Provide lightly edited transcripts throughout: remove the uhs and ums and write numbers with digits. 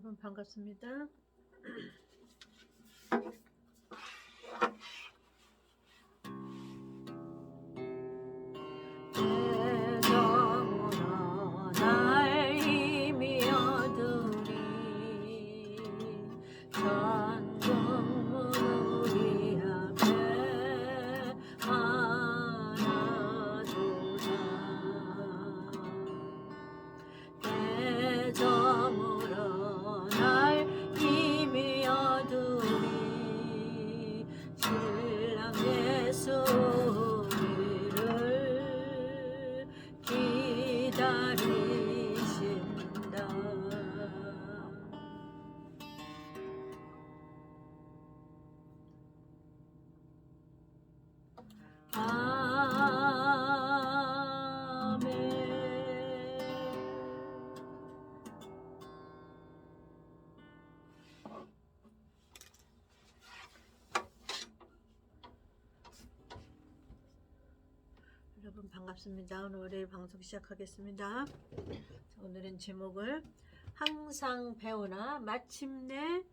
여러분 반갑습니다. 대정으로 날 이미어 두리 전국문 우리 앞에 하나두다 대정으로 날 이미어 두리 신랑 예수를 기다리신다. 아멘. 여러분 반갑습니다. 오늘 월요일 방송 시작하겠습니다. 오늘은 제목을 항상 배우나 마침내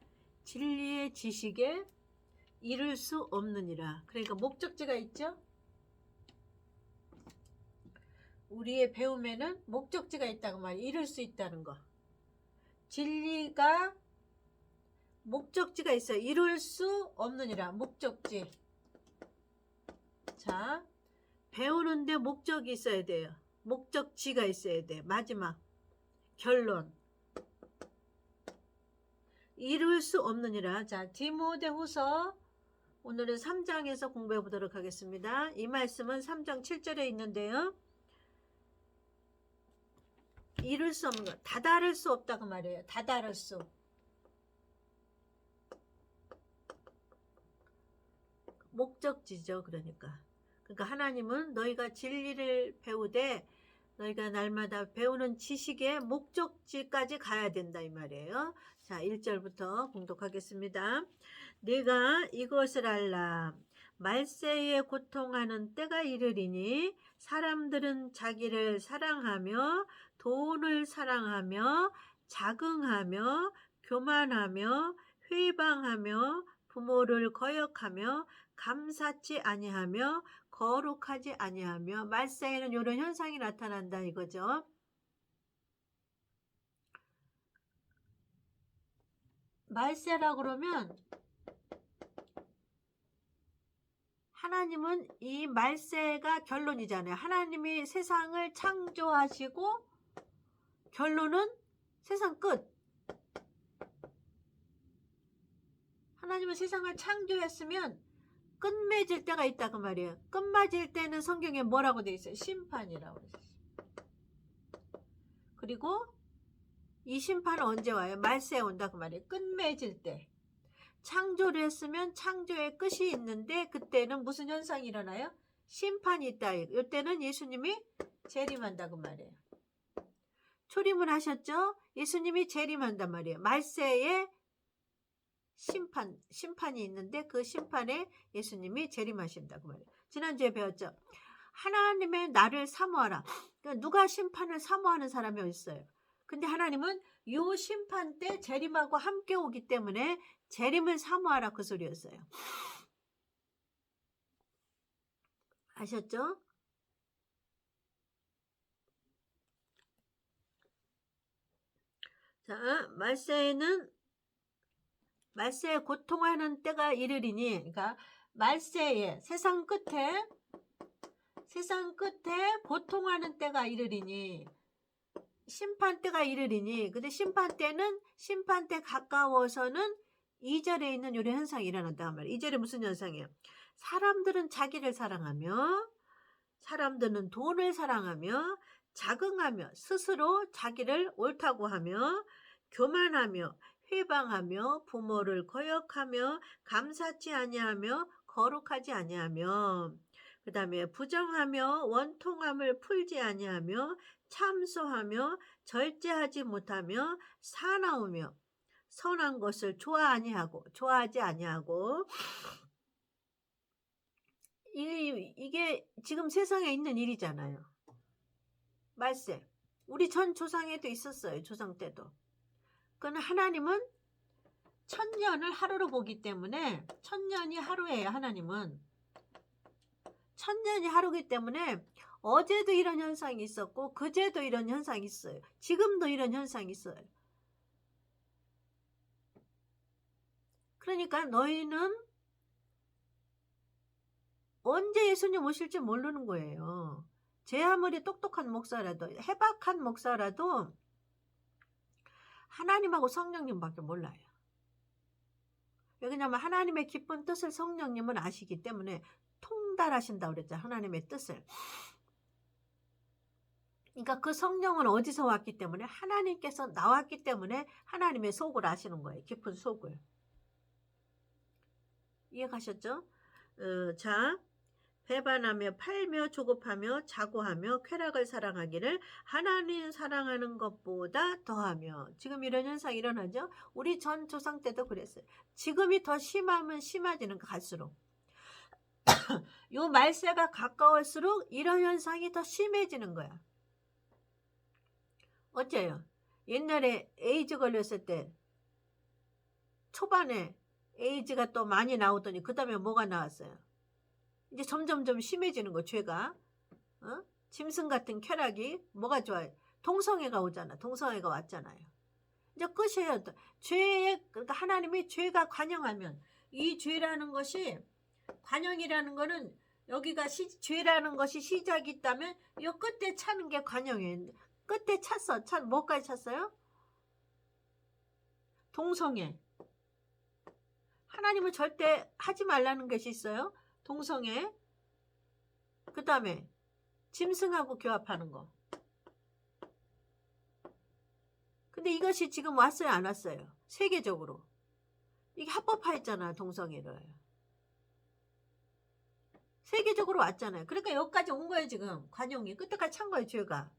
진리의 지식에 이룰 수 없느니라. 그러니까 목적지가 있죠. 우리의 배움에는 목적지가 있다고 말이에요. 이룰 수 있다는 거. 진리가 목적지가 있어요. 이룰 수 없느니라. 목적지. 자, 배우는데 목적이 있어야 돼요. 목적지가 있어야 돼. 마지막 결론. 이룰 수 없느니라. 자, 디모데후서 오늘은 3장에서 공부해 보도록 하겠습니다. 이 말씀은 3장 7절에 있는데요. 이룰 수 없는 거, 다다를 수 없다고 말해요. 다다를 수. 목적지죠. 그러니까 하나님은 너희가 진리를 배우되 너희가 날마다 배우는 지식의 목적지까지 가야 된다 이 말이에요. 자, 1절부터 공독하겠습니다. 네가 이것을 알라. 말세에 고통하는 때가 이르리니 사람들은 자기를 사랑하며 돈을 사랑하며 자긍하며 교만하며 회방하며 부모를 거역하며 감사치 아니하며 거룩하지 아니하며 말세에는 이런 현상이 나타난다 이거죠. 말세라 그러면 하나님은 이 말세가 결론이잖아요. 하나님이 세상을 창조하시고 결론은 세상 끝. 하나님은 세상을 창조했으면 끝맺을 때가 있다고 말이에요. 끝맞을 때는 성경에 뭐라고 돼 있어요? 심판이라고 있어요. 그리고 이 심판은 언제 와요? 말세에 온다고 말이에요. 끝맺을 때. 창조를 했으면 창조의 끝이 있는데 그때는 무슨 현상이 일어나요? 심판이 있다. 이때는 예수님이 재림한다고 말이에요. 초림을 하셨죠? 예수님이 재림한단 말이에요. 말세에 심판이 있는데 그 심판에 예수님이 재림하신다고 말이에요. 지난주에 배웠죠? 하나님의 나를 사모하라. 그러니까 누가 심판을 사모하는 사람이 있어요. 근데 하나님은 요 심판 때 재림하고 함께 오기 때문에 재림을 사모하라 그 소리였어요. 아셨죠? 자, 말세에 고통하는 때가 이르리니, 그러니까 말세에 세상 끝에 고통하는 때가 이르리니, 심판 때가 이르리니, 근데 심판 때 가까워서는 2절에 있는 요런 현상이 일어난단 말이에요. 2절에 무슨 현상이에요? 사람들은 자기를 사랑하며, 사람들은 돈을 사랑하며, 자긍하며, 스스로 자기를 옳다고 하며, 교만하며, 회방하며, 부모를 거역하며, 감사치 아니하며, 거룩하지 아니하며, 그 다음에 부정하며, 원통함을 풀지 아니하며, 참소하며, 절제하지 못하며, 사나우며, 선한 것을 좋아하지 아니하고, 이게 지금 세상에 있는 일이잖아요. 말세. 우리 전 조상에도 있었어요. 조상 때도. 그건 하나님은 천년을 하루로 보기 때문에 천년이 하루예요. 하나님은 천년이 하루기 때문에 어제도 이런 현상이 있었고 그제도 이런 현상이 있어요. 지금도 이런 현상이 있어요. 그러니까 너희는 언제 예수님 오실지 모르는 거예요. 제 아무리 똑똑한 목사라도 해박한 목사라도 하나님하고 성령님밖에 몰라요. 왜냐하면 하나님의 깊은 뜻을 성령님은 아시기 때문에 통달하신다고 그랬잖아요. 하나님의 뜻을. 그러니까 그 성령은 어디서 왔기 때문에 하나님께서 나왔기 때문에 하나님의 속을 아시는 거예요. 깊은 속을. 이해가셨죠? 자, 배반하며 팔며 조급하며 자고하며 쾌락을 사랑하기를 하나님 사랑하는 것보다 더하며. 지금 이런 현상이 일어나죠? 우리 전 조상 때도 그랬어요. 지금이 더 심하면 심해지는 거 갈수록. 요 말세가 가까울수록 이런 현상이 더 심해지는 거야. 어째요? 옛날에 에이즈 걸렸을 때 초반에 에이즈가 또 많이 나오더니 그 다음에 뭐가 나왔어요? 이제 점점점 심해지는 거, 죄가. 짐승 같은 쾌락이 뭐가 좋아요? 동성애가 오잖아. 동성애가 왔잖아요. 이제 끝이에요. 죄에, 그러니까 하나님이 죄가 관영하면, 이 죄라는 것이, 관영이라는 거는 여기가 죄라는 것이 시작이 있다면 이 끝에 차는 게 관영이에요. 끝에 찼어. 뭐까지 찼어요? 동성애. 하나님은 절대 하지 말라는 것이 있어요. 동성애. 그 다음에 짐승하고 교합하는 거. 근데 이것이 지금 왔어요, 안 왔어요? 세계적으로. 이게 합법화했잖아요, 동성애를. 세계적으로 왔잖아요. 그러니까 여기까지 온 거예요, 지금. 관용이. 끝까지 찬 거예요, 죄가.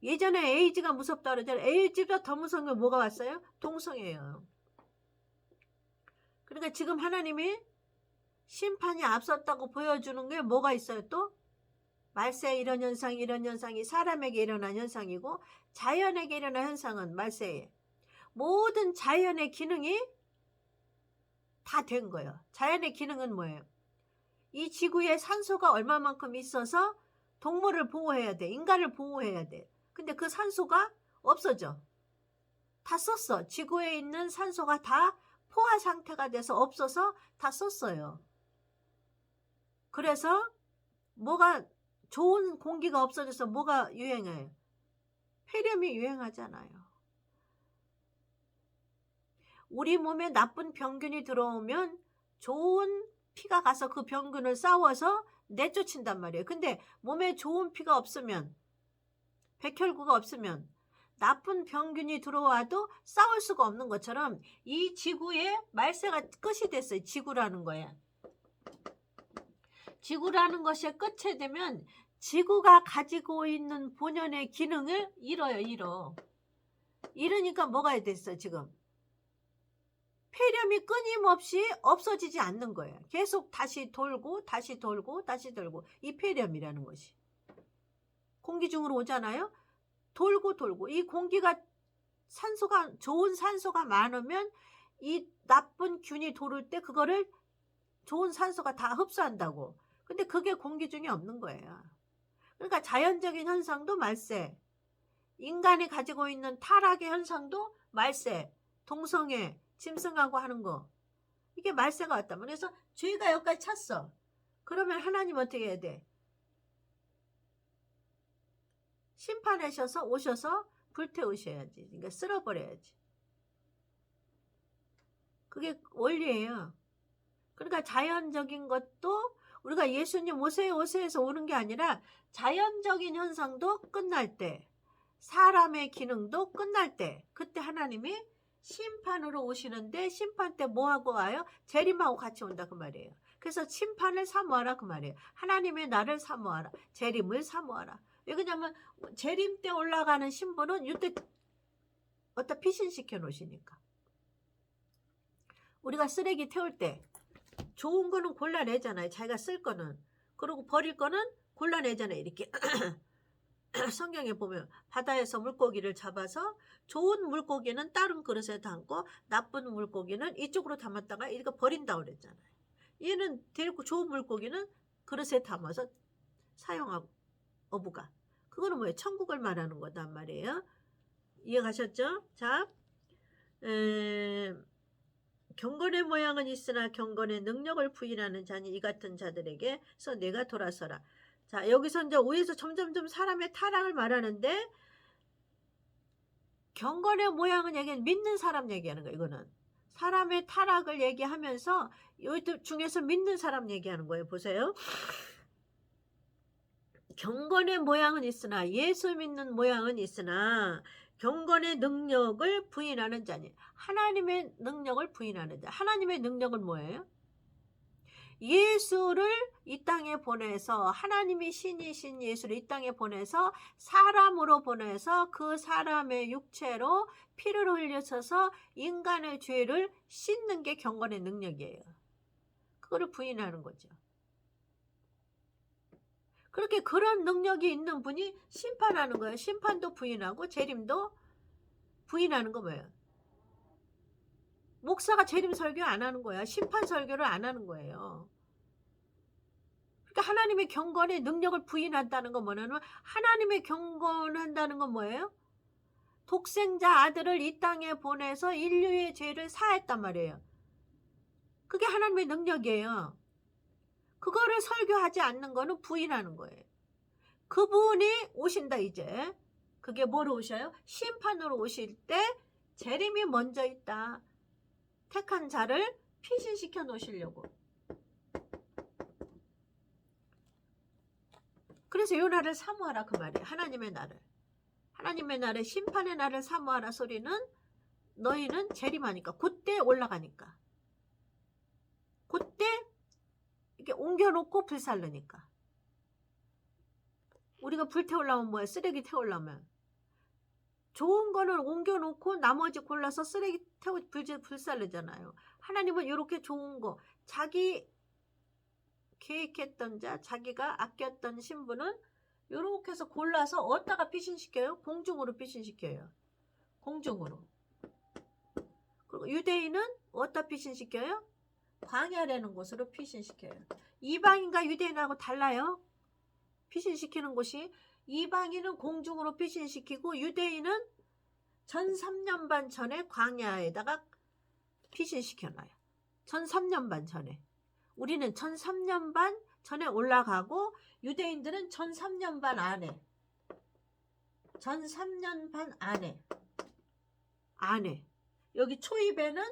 예전에 에이즈가 무섭다 그러잖아요. 에이즈보다 더 무서운 게 뭐가 왔어요? 동성애예요. 그러니까 지금 하나님이 심판이 앞섰다고 보여주는 게 뭐가 있어요 또? 말세 이런 현상이 사람에게 일어난 현상이고 자연에게 일어난 현상은 말세에 모든 자연의 기능이 다 된 거예요. 자연의 기능은 뭐예요? 이 지구에 산소가 얼마만큼 있어서 동물을 보호해야 돼. 인간을 보호해야 돼. 근데 그 산소가 없어져. 다 썼어. 지구에 있는 산소가 다 포화 상태가 돼서 없어서 다 썼어요. 그래서 뭐가 좋은 공기가 없어져서 뭐가 유행해요? 폐렴이 유행하잖아요. 우리 몸에 나쁜 병균이 들어오면 좋은 피가 가서 그 병균을 싸워서 내쫓는단 말이에요. 근데 몸에 좋은 피가 없으면, 백혈구가 없으면 나쁜 병균이 들어와도 싸울 수가 없는 것처럼 이 지구의 말세가 끝이 됐어요. 지구라는 거야. 지구라는 것이 끝이 되면 지구가 가지고 있는 본연의 기능을 잃어요. 이러니까 뭐가 됐어 지금? 폐렴이 끊임없이 없어지지 않는 거예요. 계속 다시 돌고 이 폐렴이라는 것이. 공기 중으로 오잖아요. 돌고 이 공기가 좋은 산소가 많으면 이 나쁜 균이 돌을 때 그거를 좋은 산소가 다 흡수한다고. 근데 그게 공기 중에 없는 거예요. 그러니까 자연적인 현상도 말세, 인간이 가지고 있는 타락의 현상도 말세, 동성애, 짐승하고 하는 거, 이게 말세가 왔다면. 그래서 죄가 여기까지 찼어. 그러면 하나님 어떻게 해야 돼? 심판하셔서 오셔서 불태우셔야지. 그러니까 쓸어버려야지. 그게 원리예요. 그러니까 자연적인 것도 우리가 예수님 오세요 해서 오는 게 아니라 자연적인 현상도 끝날 때, 사람의 기능도 끝날 때, 그때 하나님이 심판으로 오시는데, 심판 때 뭐하고 와요? 재림하고 같이 온다 그 말이에요. 그래서 심판을 사모하라 그 말이에요. 하나님의 나를 사모하라. 재림을 사모하라. 왜냐면 재림 때 올라가는 신부는 이때 어디다 피신시켜 놓으시니까. 우리가 쓰레기 태울 때 좋은 거는 골라내잖아요. 자기가 쓸 거는. 그리고 버릴 거는 골라내잖아요. 이렇게. 성경에 보면 바다에서 물고기를 잡아서 좋은 물고기는 다른 그릇에 담고 나쁜 물고기는 이쪽으로 담았다가 이거 버린다 그랬잖아요. 얘는 데리고 좋은 물고기는 그릇에 담아서 사용하고 어부가. 그거는 뭐예요? 천국을 말하는 거단 말이에요. 이해가셨죠? 자, 경건의 모양은 있으나 경건의 능력을 부인하는 자니 이 같은 자들에게서 내가 돌아서라. 자, 여기서 이제 5에서 점점점 사람의 타락을 말하는데, 경건의 모양은 얘기는 믿는 사람 얘기하는 거예요. 이거는 사람의 타락을 얘기하면서 이 중에서 믿는 사람 얘기하는 거예요. 보세요. 경건의 모양은 있으나, 예수 믿는 모양은 있으나 경건의 능력을 부인하는 자니, 하나님의 능력을 부인하는 자. 하나님의 능력은 뭐예요? 예수를 이 땅에 보내서, 하나님이 신이신 예수를 이 땅에 보내서 사람으로 보내서 그 사람의 육체로 피를 흘려서 인간의 죄를 씻는 게 경건의 능력이에요. 그거를 부인하는 거죠. 그렇게 그런 능력이 있는 분이 심판하는 거예요. 심판도 부인하고 재림도 부인하는 거 뭐예요? 목사가 재림 설교 안 하는 거야. 심판 설교를 안 하는 거예요. 그러니까 하나님의 경건의 능력을 부인한다는 건 뭐냐면, 하나님의 경건한다는 건 뭐예요? 독생자 아들을 이 땅에 보내서 인류의 죄를 사했단 말이에요. 그게 하나님의 능력이에요. 그거를 설교하지 않는 거는 부인하는 거예요. 그분이 오신다 이제. 그게 뭐로 오셔요? 심판으로 오실 때 재림이 먼저 있다. 택한 자를 피신시켜 놓으시려고. 그래서 이 날을 사모하라 그 말이에요. 하나님의 날을. 하나님의 날에 심판의 날을 사모하라 소리는, 너희는 재림하니까, 그때 올라가니까, 그때 이렇게 옮겨놓고 불살르니까. 우리가 불태우려면 뭐야? 쓰레기 태우려면 좋은 거는 옮겨놓고 나머지 골라서 쓰레기 태우 불살르잖아요. 하나님은 이렇게 좋은 거, 자기 계획했던 자, 자기가 아꼈던 신분은 이렇게 해서 골라서 어디다가 피신시켜요? 공중으로 피신시켜요. 공중으로. 그리고 유대인은 어디다 피신시켜요? 광야라는 곳으로 피신시켜요. 이방인과 유대인하고 달라요. 피신시키는 곳이. 이방인은 공중으로 피신시키고, 유대인은 전 3년 반 전에 광야에다가 피신시켜놔요. 전 3년 반 전에. 우리는 전 3년 반 전에 올라가고, 유대인들은 전 3년 반 안에. 전 3년 반 안에. 여기 초입에는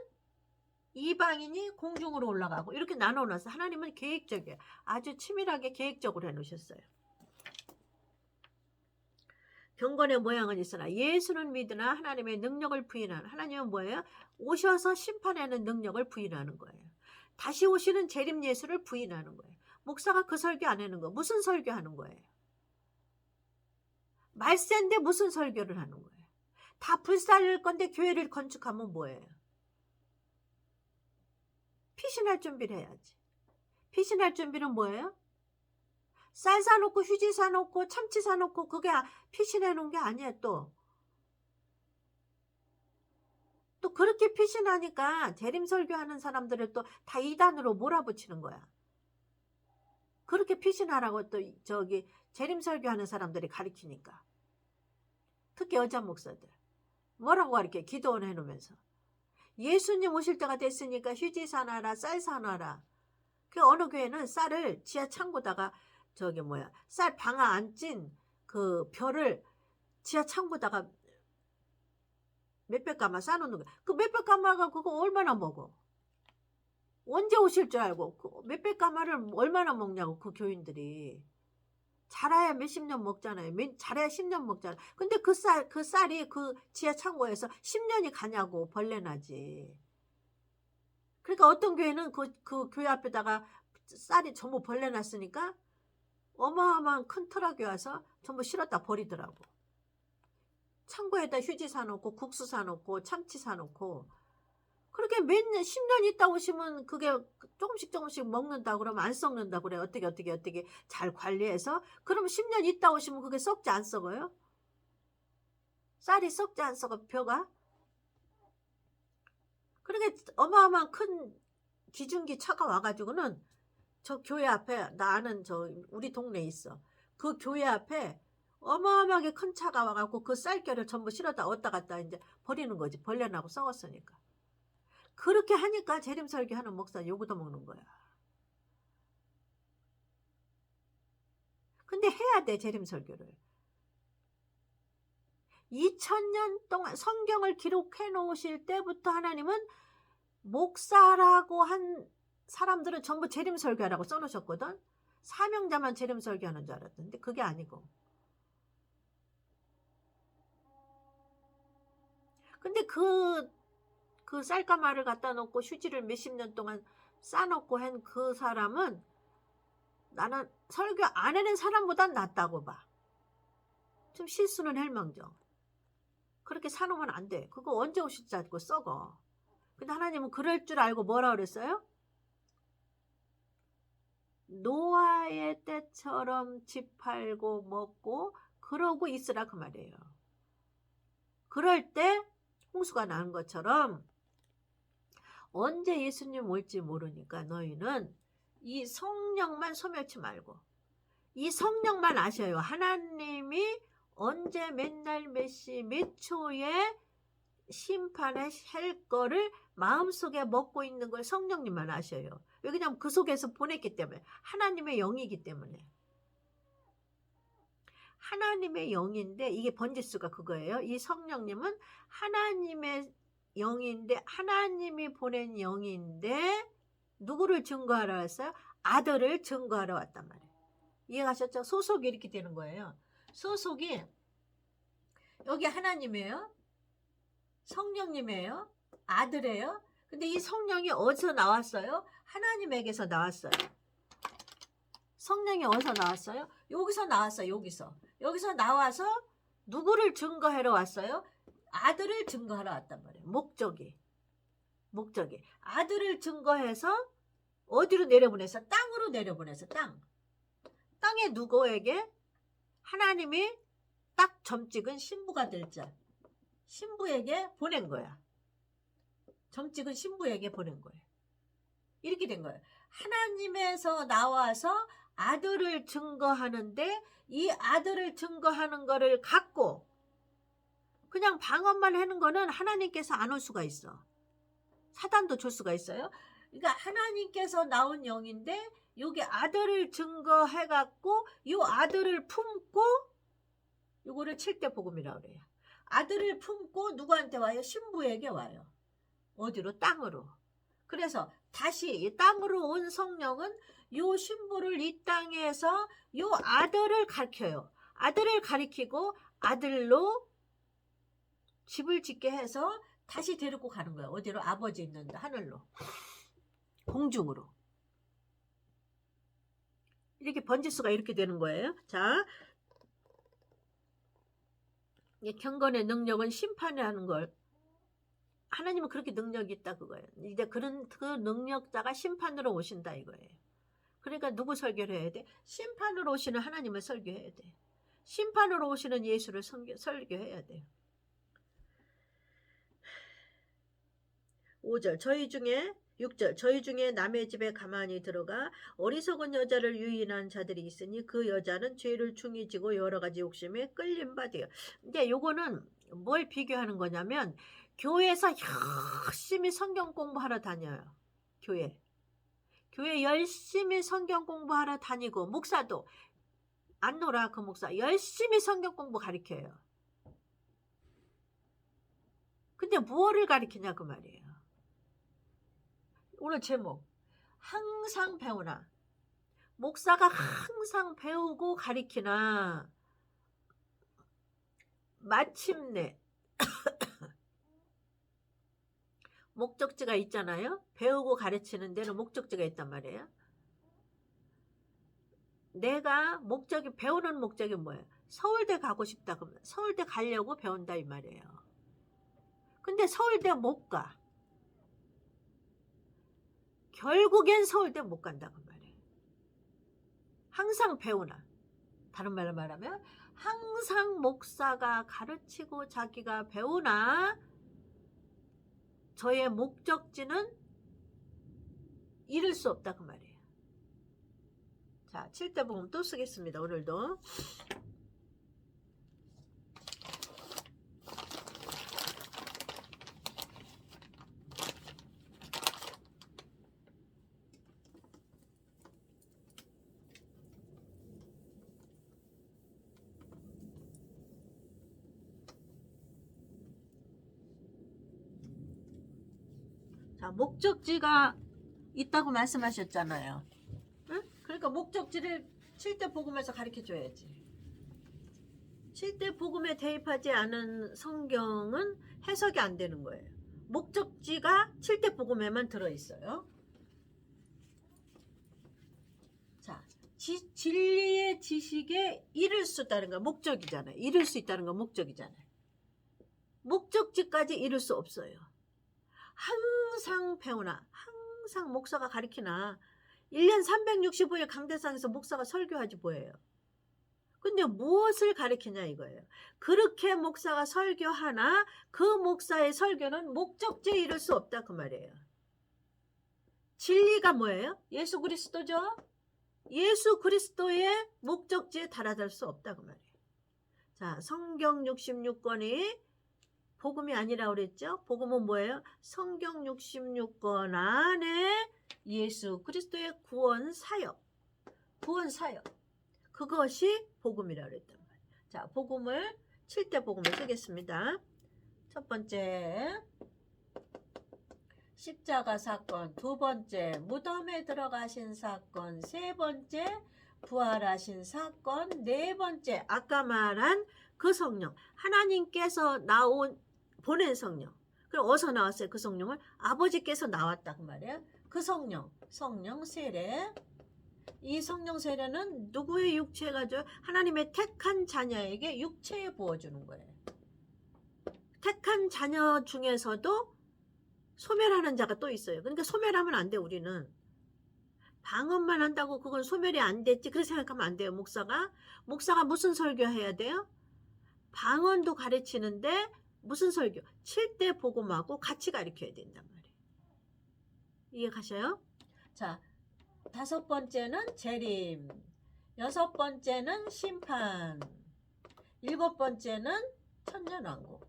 이방인이 공중으로 올라가고, 이렇게 나눠놨어요. 하나님은 계획적이에요. 아주 치밀하게 계획적으로 해놓으셨어요. 경건의 모양은 있으나 예수는 믿으나 하나님의 능력을 부인하는. 하나님은 뭐예요? 오셔서 심판하는 능력을 부인하는 거예요. 다시 오시는 재림 예수를 부인하는 거예요. 목사가 그 설교 안 하는 거. 무슨 설교하는 거예요? 말세인데 무슨 설교를 하는 거예요? 다 불살릴 건데 교회를 건축하면 뭐예요? 피신할 준비를 해야지. 피신할 준비는 뭐예요? 쌀 사놓고 휴지 사놓고 참치 사놓고 그게 피신해 놓은 게 아니에요. 또 그렇게 피신하니까 재림 설교하는 사람들을 또 다 이단으로 몰아붙이는 거야. 그렇게 피신하라고 또 저기 재림 설교하는 사람들이 가르치니까. 특히 여자 목사들 뭐라고 가르쳐? 기도원 해놓으면서 예수님 오실 때가 됐으니까 휴지 사놔라, 쌀 사놔라. 그 어느 교회는 쌀을 지하 창고다가 쌀 방아 안 찐 그 벼를 지하 창고다가 몇백 가마 싸놓는 거야. 그 몇백 가마가 그거 얼마나 먹어? 언제 오실 줄 알고 그 몇백 가마를 얼마나 먹냐고. 그 교인들이 잘해야 몇십 년 먹잖아요. 잘해야 10년 먹잖아요. 근데 그 쌀이 그 지하 창고에서 10년이 가냐고. 벌레 나지. 그러니까 어떤 교회는 그 교회 앞에다가 쌀이 전부 벌레 났으니까 어마어마한 큰 트럭이 와서 전부 실었다 버리더라고. 창고에다 휴지 사놓고 국수 사놓고 참치 사놓고. 그렇게 그게 몇 년, 10년 있다 오시면 그게 조금씩 조금씩 먹는다 그러면 안 썩는다 그래. 어떻게 잘 관리해서. 그럼 10년 있다 오시면 그게 썩지 안 썩어요? 쌀이 썩지 안 썩어, 벼가? 그렇게 어마어마한 큰 기중기 차가 와가지고는 저 교회 앞에, 나 아는 저 우리 동네에 있어. 그 교회 앞에 어마어마하게 큰 차가 와갖고 그 쌀겨를 전부 실어다 왔다 갔다 이제 버리는 거지. 벌레나고 썩었으니까. 그렇게 하니까 재림설교 하는 목사 요구도 먹는 거야. 근데 해야 돼, 재림설교를. 2000년 동안 성경을 기록해 놓으실 때부터 하나님은 목사라고 한 사람들은 전부 재림설교하라고 써놓으셨거든. 사명자만 재림설교하는 줄 알았는데 그게 아니고. 근데 그 쌀가마를 갖다 놓고 휴지를 몇십 년 동안 싸놓고 한 그 사람은 나는 설교 안 하는 사람보단 낫다고 봐. 좀 실수는 할망정. 그렇게 사놓으면 안 돼. 그거 언제 오실지 알고 썩어. 근데 하나님은 그럴 줄 알고 뭐라 그랬어요? 노아의 때처럼 집 팔고 먹고 그러고 있으라 그 말이에요. 그럴 때 홍수가 나는 것처럼 언제 예수님 올지 모르니까 너희는 이 성령만 소멸치 말고 이 성령만 아셔요. 하나님이 언제 맨날 몇 시 몇 초에 심판을 할 거를 마음속에 먹고 있는 걸 성령님만 아셔요. 왜? 그냥 그 속에서 보냈기 때문에. 하나님의 영이기 때문에. 하나님의 영인데 이게 번지수가 그거예요. 이 성령님은 하나님의 영인데 하나님이 보낸 영인데 누구를 증거하러 왔어요? 아들을 증거하러 왔단 말이에요. 이해가셨죠? 소속이 이렇게 되는 거예요. 소속이 여기 하나님이에요. 성령님이에요. 아들이에요. 근데 이 성령이 어디서 나왔어요? 하나님에게서 나왔어요. 성령이 어디서 나왔어요? 여기서 나왔어요. 여기서 나와서 누구를 증거하러 왔어요? 아들을 증거하러 왔단 말이에요. 목적이 아들을 증거해서 어디로 내려보내서? 땅으로 내려보내서 땅에 누구에게? 하나님이 딱 점 찍은 신부가 될 자 신부에게 보낸 거야. 점 찍은 신부에게 보낸 거예요. 이렇게 된 거예요. 하나님에서 나와서 아들을 증거하는데 이 아들을 증거하는 거를 갖고 그냥 방언만 하는 거는 하나님께서 안 올 수가 있어. 사단도 줄 수가 있어요. 그러니까 하나님께서 나온 영인데 여기 아들을 증거해갖고 이 아들을 품고 이거를 7대 복음이라고 그래요. 아들을 품고 누구한테 와요? 신부에게 와요. 어디로? 땅으로. 그래서 다시 이 땅으로 온 성령은 요 신부를 이 땅에서 요 아들을 가르쳐요. 아들을 가리키고 아들로 집을 짓게 해서 다시 데리고 가는 거예요. 어디로? 아버지 있는 하늘로. 공중으로. 이렇게 번지수가 이렇게 되는 거예요. 자, 경건의 능력은 심판을 하는 걸 하나님은 그렇게 능력이 있다 그거예요. 이제 그 능력자가 심판으로 오신다 이거예요. 그러니까 누구 설교를 해야 돼? 심판으로 오시는 하나님을 설교해야 돼. 심판으로 오시는 예수를 설교해야 돼요. 5절 6절 저희 중에 남의 집에 가만히 들어가 어리석은 여자를 유인한 자들이 있으니 그 여자는 죄를 중히 지고 여러 가지 욕심에 끌림 받아요. 근데 요거는 뭘 비교하는 거냐면 교회에서 열심히 성경 공부하러 다녀요. 교회 열심히 성경 공부하러 다니고 목사도 안 놀아. 그 목사 열심히 성경 공부 가르쳐요. 근데 무엇을 가르치냐 그 말이에요. 오늘 제목 항상 배우나 목사가 항상 배우고 가르치나 마침내 목적지가 있잖아요. 배우고 가르치는 데는 목적지가 있단 말이에요. 내가 배우는 목적이 뭐예요? 서울대 가고 싶다 그러면 서울대 가려고 배운다 이 말이에요. 근데 서울대 못 가. 결국엔 서울대 못 간다고 말이에요. 항상 배우나. 다른 말로 말하면 항상 목사가 가르치고 자기가 배우나 저의 목적지는 이룰 수 없다 그 말이에요. 자, 7대 복음 또 쓰겠습니다. 오늘도. 자, 목적지가 있다고 말씀하셨잖아요. 응? 그러니까 목적지를 7대 복음에서 가르쳐 줘야지. 7대 복음에 대입하지 않은 성경은 해석이 안 되는 거예요. 목적지가 7대 복음에만 들어있어요. 자, 진리의 지식에 이를 수 있다는 건 목적이잖아요. 이룰 수 있다는 건 목적이잖아요. 목적지까지 이룰 수 없어요. 항상 배우나, 항상 목사가 가르치나, 1년 365일 강대상에서 목사가 설교하지 뭐예요. 근데 무엇을 가르치냐 이거예요. 그렇게 목사가 설교하나 그 목사의 설교는 목적지에 이룰 수 없다 그 말이에요. 진리가 뭐예요? 예수 그리스도죠. 예수 그리스도의 목적지에 달아들 수 없다 그 말이에요. 자, 성경 66권이 복음이 아니라 그랬죠. 복음은 뭐예요? 성경 66권 안에 예수 그리스도의 구원 사역, 그것이 복음이라 그랬단 말이에요. 자, 복음을 7대 복음을 쓰겠습니다. 첫 번째 십자가 사건, 두 번째 무덤에 들어가신 사건, 세 번째 부활하신 사건, 네 번째 아까 말한 그 성령, 하나님께서 보낸 성령. 그럼 어디서 나왔어요? 그 성령을 아버지께서 나왔다 그 말이에요. 그 성령 세례. 이 성령 세례는 누구의 육체가 죠? 하나님의 택한 자녀에게 육체에 부어주는 거예요. 택한 자녀 중에서도 소멸하는 자가 또 있어요. 그러니까 소멸하면 안 돼. 우리는 방언만 한다고 그건 소멸이 안 됐지 그렇게 생각하면 안 돼요. 목사가 무슨 설교해야 돼요? 방언도 가르치는데 무슨 설교? 7대 복음하고 같이 가르쳐야 된단 말이에요. 이해 가셔요? 자, 다섯 번째는 재림, 여섯 번째는 심판, 일곱 번째는 천년왕국.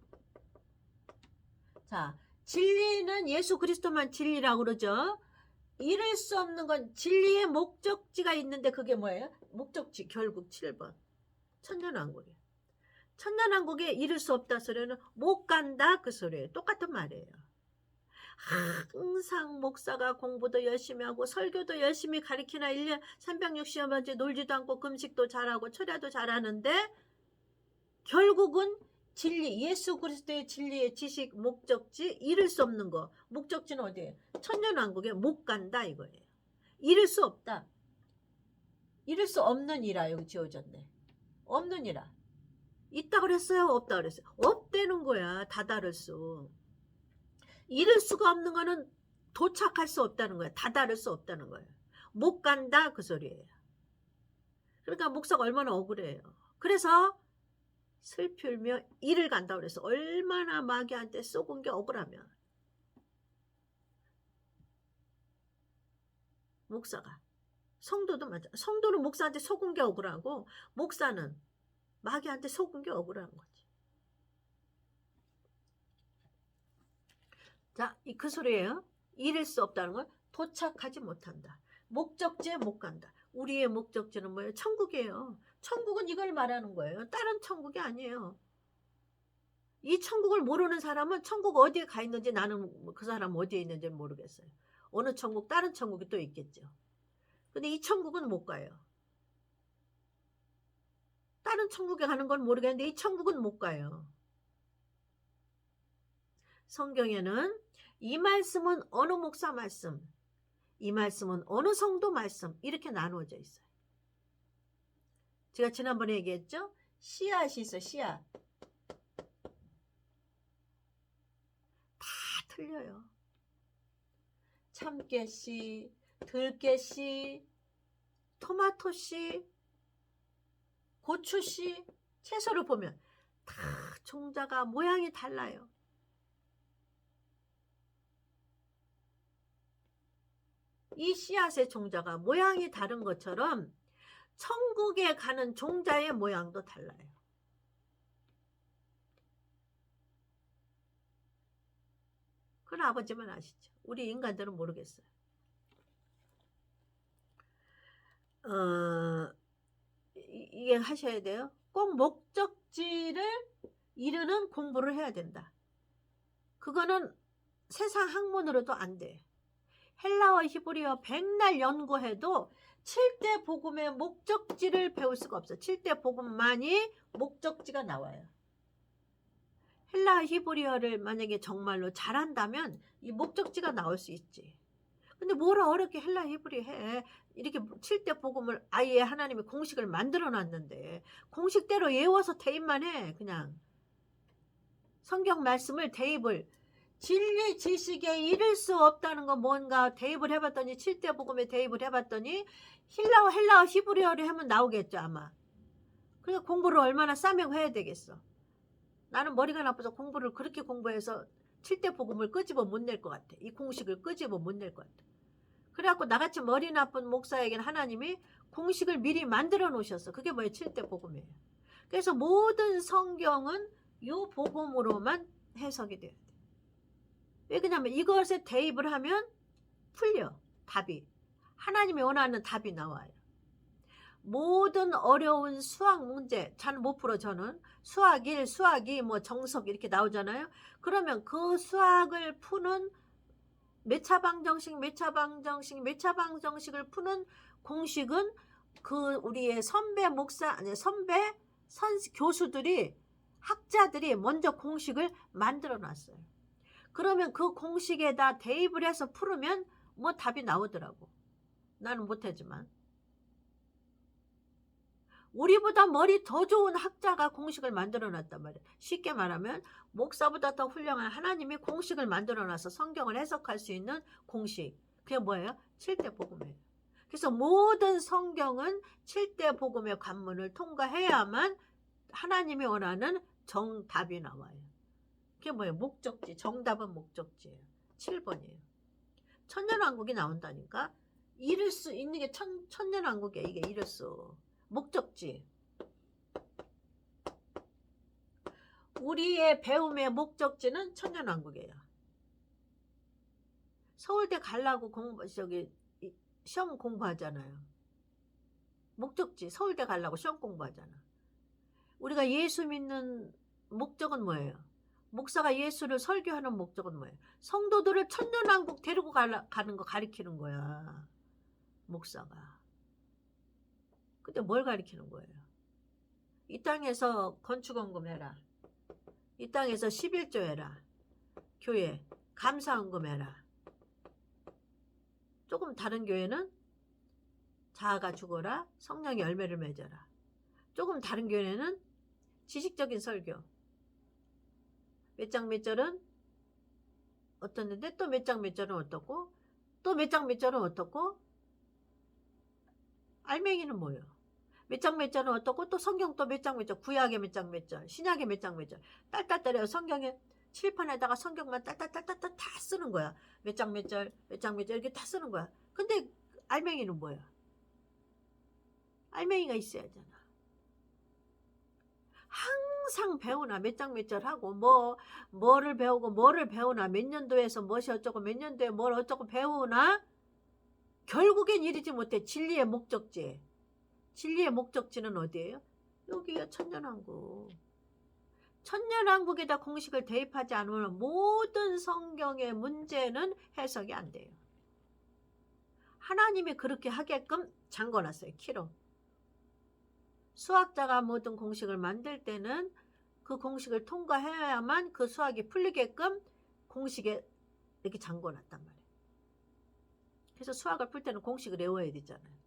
자, 진리는 예수 그리스도만 진리라고 그러죠. 이룰 수 없는 건 진리의 목적지가 있는데 그게 뭐예요? 목적지 결국 7번 천년왕국이에요. 천년왕국에 이룰 수 없다 소리는 못 간다 그 소리예요. 똑같은 말이에요. 항상 목사가 공부도 열심히 하고 설교도 열심히 가르치나 1년 360여번째 놀지도 않고 금식도 잘하고 철야도 잘하는데 결국은 진리, 예수 그리스도의 진리의 지식, 목적지, 이룰 수 없는 거. 목적지는 어디예요? 천년왕국에 못 간다 이거예요. 이룰 수 없다. 이룰 수 없는 이라 여기 지어졌네. 없는 이라. 있다 그랬어요? 없다 그랬어요? 없다는 거야. 다다를 수. 이룰 수가 없는 거는 도착할 수 없다는 거야. 다다를 수 없다는 거예요. 못 간다 그 소리예요. 그러니까 목사가 얼마나 억울해요. 그래서 슬플며 이를 간다 그래서 얼마나 마귀한테 쏘은 게 억울하면 목사가 성도도 맞아. 성도는 목사한테 속은 게 억울하고 목사는 마귀한테 속은 게 억울한 거지. 자, 그 소리예요. 이룰 수 없다는 건 도착하지 못한다. 목적지에 못 간다. 우리의 목적지는 뭐예요? 천국이에요. 천국은 이걸 말하는 거예요. 다른 천국이 아니에요. 이 천국을 모르는 사람은 천국 어디에 가 있는지 나는 그 사람 어디에 있는지 모르겠어요. 어느 천국 다른 천국이 또 있겠죠. 근데 이 천국은 못 가요. 다른 천국에 가는 건 모르겠는데 이 천국은 못 가요. 성경에는 이 말씀은 어느 목사 말씀, 이 말씀은 어느 성도 말씀 이렇게 나누어져 있어요. 제가 지난번에 얘기했죠? 씨앗이 있어요. 씨앗. 다 틀려요. 참깨씨, 들깨씨, 토마토씨, 고추씨, 채소를 보면 다 종자가 모양이 달라요. 이 씨앗의 종자가 모양이 다른 것처럼 천국에 가는 종자의 모양도 달라요. 그건 아버지만 아시죠. 우리 인간들은 모르겠어요. 이게 하셔야 돼요. 꼭 목적지를 이루는 공부를 해야 된다. 그거는 세상 학문으로도 안 돼. 헬라어, 히브리어 백날 연구해도 7대 복음의 목적지를 배울 수가 없어. 7대 복음만이 목적지가 나와요. 헬라어, 히브리어를 만약에 정말로 잘한다면 이 목적지가 나올 수 있지. 근데 뭐라 어렵게 헬라어, 히브리어 해. 이렇게 7대 복음을 아예 하나님의 공식을 만들어 놨는데 공식대로 외워서 대입만 해. 그냥 성경 말씀을 대입을, 진리 지식에 이를 수 없다는 거 뭔가 대입을 해봤더니 7대 복음에 대입을 해봤더니 헬라어 히브리어를 하면 나오겠죠 아마. 그러니까 공부를 얼마나 싸매고 해야 되겠어. 나는 머리가 나빠서 공부를 그렇게 공부해서 7대 복음을 끄집어 못 낼 것 같아. 이 공식을 끄집어 못 낼 것 같아. 그래갖고 나같이 머리 나쁜 목사에게는 하나님이 공식을 미리 만들어 놓으셨어. 그게 뭐예요? 7대 복음이에요. 그래서 모든 성경은 이 복음으로만 해석이 돼요. 왜 그러냐면 이것에 대입을 하면 풀려. 답이. 하나님이 원하는 답이 나와요. 모든 어려운 수학 문제 잘 못 풀어. 저는 수학 1, 수학 2, 뭐 정석 이렇게 나오잖아요. 그러면 그 수학을 푸는 매차방정식을 푸는 공식은 그 우리의 선배 목사, 아니 선배 교수들이, 학자들이 먼저 공식을 만들어 놨어요. 그러면 그 공식에다 대입을 해서 풀으면 뭐 답이 나오더라고. 나는 못하지만. 우리보다 머리 더 좋은 학자가 공식을 만들어 놨단 말이야. 쉽게 말하면 목사보다 더 훌륭한 하나님이 공식을 만들어 놔서 성경을 해석할 수 있는 공식. 그게 뭐예요? 7대 복음이에요. 그래서 모든 성경은 7대 복음의 관문을 통과해야만 하나님이 원하는 정답이 나와요. 그게 뭐예요? 목적지. 정답은 목적지예요. 7번이에요. 천년왕국이 나온다니까. 이룰 수 있는 게 천년왕국이야. 이게 이룰 수. 목적지. 우리의 배움의 목적지는 천년왕국이에요. 서울대 가려고 시험 공부하잖아요. 목적지. 서울대 가려고 시험 공부하잖아. 우리가 예수 믿는 목적은 뭐예요? 목사가 예수를 설교하는 목적은 뭐예요? 성도들을 천년왕국 데리고 가는 거 가리키는 거야. 목사가. 근데 뭘 가리키는 거예요? 이 땅에서 건축원금 해라. 이 땅에서 11조 해라. 교회 감사원금 해라. 조금 다른 교회는 자아가 죽어라. 성령의 열매를 맺어라. 조금 다른 교회는 지식적인 설교. 몇 장 몇 절은 어떻는데 또 몇 장 몇 절은 어떻고 또 몇 장 몇 절은 어떻고. 알맹이는 뭐예요? 몇 장 몇 절은 어떻고 또 성경 또 몇 장 몇 절, 구약의 몇 장 몇 절, 신약의 몇 장 몇 절 딸딸딸해요. 성경에 칠판에다가 성경만 딸딸딸딸 다 쓰는 거야. 몇 장 몇 절, 몇 장 몇 절 이렇게 다 쓰는 거야. 근데 알맹이는 뭐야? 알맹이가 있어야 하잖아. 항상 배우나 몇 장 몇 절 하고 뭐를 배우고 뭐를 배우나 몇 년도에서 무엇이 어쩌고 몇 년도에 뭘 어쩌고 배우나 결국엔 이르지 못해 진리의 목적지. 진리의 목적지는 어디예요? 여기가 천년왕국. 천년왕국에다 공식을 대입하지 않으면 모든 성경의 문제는 해석이 안 돼요. 하나님이 그렇게 하게끔 잠궈놨어요. 키로. 수학자가 모든 공식을 만들 때는 그 공식을 통과해야만 그 수학이 풀리게끔 공식에 이렇게 잠궈놨단 말이에요. 그래서 수학을 풀 때는 공식을 외워야 되잖아요.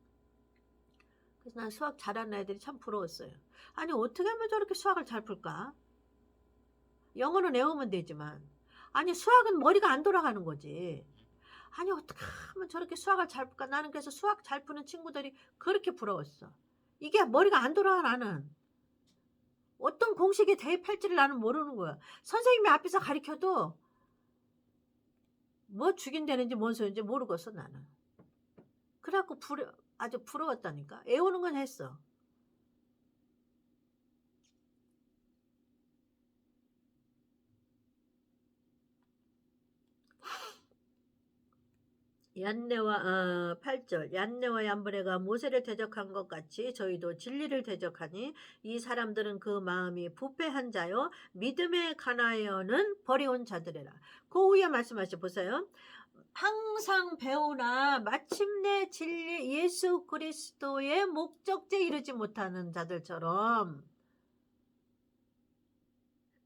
그래서 난 수학 잘하는 애들이 참 부러웠어요. 아니 어떻게 하면 저렇게 수학을 잘 풀까? 영어는 외우면 되지만 아니 수학은 머리가 안 돌아가는 거지. 아니 어떻게 하면 저렇게 수학을 잘 풀까? 나는 그래서 수학 잘 푸는 친구들이 그렇게 부러웠어. 이게 머리가 안 돌아가 나는. 어떤 공식에 대입할지를 나는 모르는 거야. 선생님이 앞에서 가르쳐도 뭐 죽인다는지 뭔 소리인지 모르겠어 나는. 그래갖고 아주 부러웠다니까. 애우는 건 했어. 얀네와 8절 얀네와 얀브레가 모세를 대적한 것 같이 저희도 진리를 대적하니 이 사람들은 그 마음이 부패한 자요 믿음에 가나여는 버려온 자들이라. 그 위에 말씀하시 보세요. 항상 배우나 마침내 진리 예수 그리스도의 목적지에 이르지 못하는 자들처럼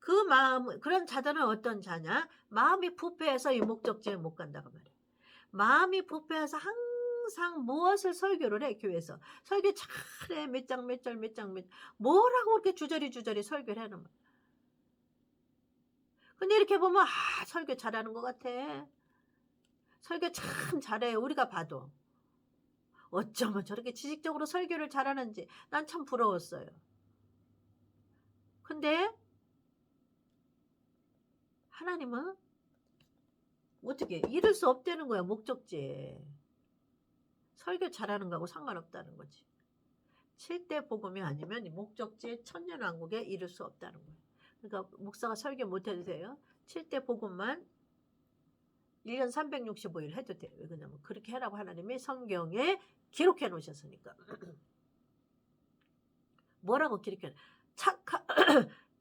그 마음 그런 자들은 어떤 자냐? 마음이 부패해서 이 목적지에 못 간다고 말이에요. 마음이 부패해서 항상 무엇을 설교를 해 교회에서 설교 잘해 몇 장 몇 절 몇 장 몇 뭐라고 그렇게 주저리 설교를 하는 거야. 근데 이렇게 보면 설교 잘하는 것 같아. 설교 참 잘해 우리가 봐도. 어쩌면 저렇게 지식적으로 설교를 잘하는지 난 참 부러웠어요. 근데 하나님은 어떻게 이룰 수 없다는 거야 목적지에. 설교 잘하는 거하고 상관없다는 거지. 7대 복음이 아니면 목적지의 천년왕국에 이룰 수 없다는 거예요. 그러니까 목사가 설교 못해도 돼요. 7대 복음만 1년 365일 해도 돼요. 왜냐면 그렇게 하라고 하나님이 성경에 기록해 놓으셨으니까. 뭐라고 기록해?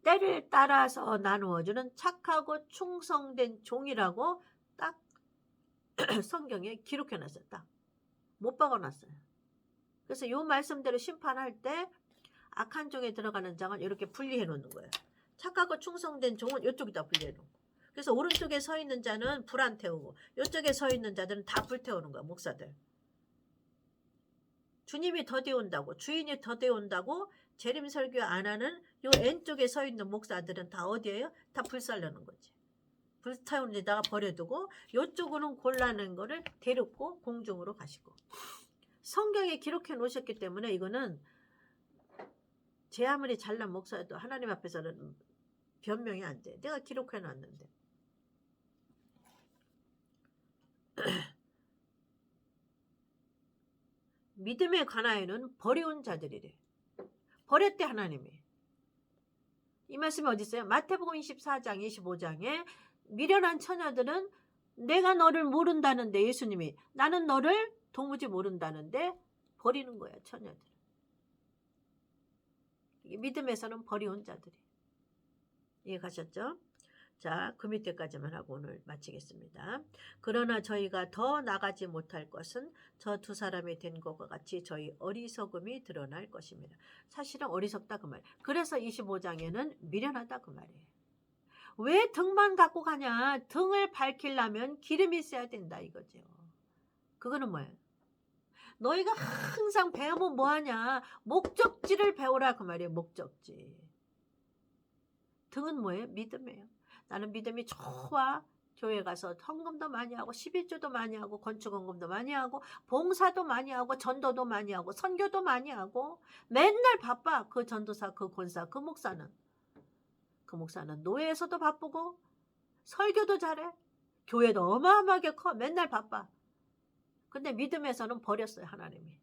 때를 따라서 나누어주는 착하고 충성된 종이라고 딱 성경에 기록해 놨어요. 딱 못 박아놨어요. 그래서 요 말씀대로 심판할 때 악한 종에 들어가는 장은 이렇게 분리해 놓는 거예요. 착하고 충성된 종은 이쪽에다 분리해 놓고. 그래서 오른쪽에 서 있는 자는 불 안 태우고 이쪽에 서 있는 자들은 다 불 태우는 거야. 목사들. 주님이 더디온다고 주인이 더디온다고 재림 설교 안 하는 요 N쪽에 서 있는 목사들은 다 어디예요? 다 불살르는 거지. 불타오는 데다가 버려두고 요쪽으로는 골라낸 거를 데리고 공중으로 가시고. 성경에 기록해 놓으셨기 때문에 이거는 제 아무리 잘난 목사여도 하나님 앞에서는 변명이 안 돼. 내가 기록해 놨는데. 믿음에 관하여는 버려온 자들이래. 버렸대 하나님이. 이 말씀이 어디 있어요? 마태복음 24장 25장에 미련한 처녀들은 내가 너를 모른다는데 예수님이 나는 너를 도무지 모른다는데 버리는 거야 처녀들. 믿음에서는 버려온 자들이. 이해 가셨죠? 자, 그 밑에까지만 하고 오늘 마치겠습니다. 그러나 저희가 더 나가지 못할 것은 저 두 사람이 된 것과 같이 저희 어리석음이 드러날 것입니다. 사실은 어리석다 그 말이에요. 그래서 25장에는 미련하다 그 말이에요. 왜 등만 갖고 가냐? 등을 밝히려면 기름이 있어야 된다 이거죠. 그거는 뭐예요? 너희가 항상 배우면 뭐하냐? 목적지를 배우라 그 말이에요. 목적지. 등은 뭐예요? 믿음이에요. 나는 믿음이 좋아. 교회 가서 헌금도 많이 하고 11조도 많이 하고 건축헌금도 많이 하고 봉사도 많이 하고 전도도 많이 하고 선교도 많이 하고 맨날 바빠. 그 전도사 그 권사 그 목사는 노예에서도 바쁘고 설교도 잘해. 교회도 어마어마하게 커. 맨날 바빠. 근데 믿음에서는 버렸어요. 하나님이.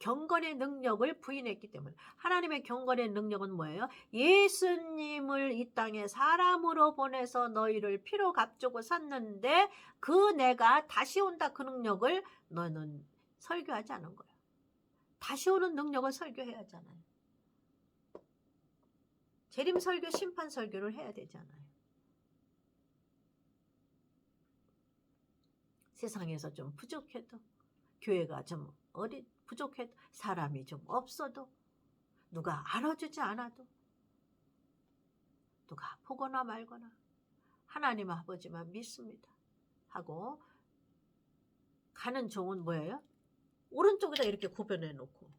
경건의 능력을 부인했기 때문에. 하나님의 경건의 능력은 뭐예요? 예수님을 이 땅에 사람으로 보내서 너희를 피로 값주고 샀는데 그 내가 다시 온다 그 능력을 너는 설교하지 않은 거예요. 다시 오는 능력을 설교해야 하잖아요. 재림 설교, 심판 설교를 해야 되잖아요. 세상에서 좀 부족해도 교회가 좀 부족해도 사람이 좀 없어도 누가 알아주지 않아도 누가 보거나 말거나 하나님 아버지만 믿습니다 하고 가는 종은 뭐예요? 오른쪽에다 이렇게 구별해 놓고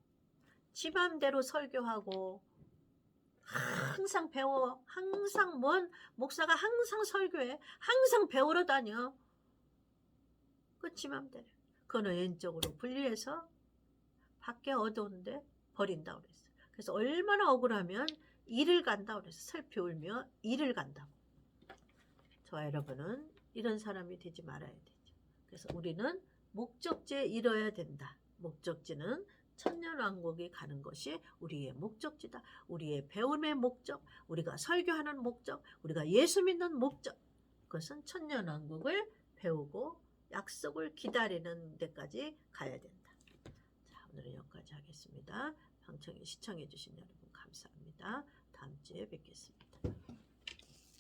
지 맘대로 설교하고 항상 배워 항상 목사가 항상 설교해 항상 배우러 다녀 끝이면 되네. 그거는 왼쪽으로 분리해서 밖에 어두운데 버린다고 그랬어. 그래서 얼마나 억울하면 일을 간다고 그랬어. 슬피 울며 일을 간다고. 저와 여러분은 이런 사람이 되지 말아야 되죠. 그래서 우리는 목적지에 이뤄야 된다. 목적지는 천년왕국에 가는 것이 우리의 목적지다. 우리의 배움의 목적, 우리가 설교하는 목적, 우리가 예수 믿는 목적. 그것은 천년왕국을 배우고 약속을 기다리는 데까지 가야 된다. 자, 오늘은 여기까지 하겠습니다. 방청에 시청해 주신 여러분 감사합니다. 다음 주에 뵙겠습니다.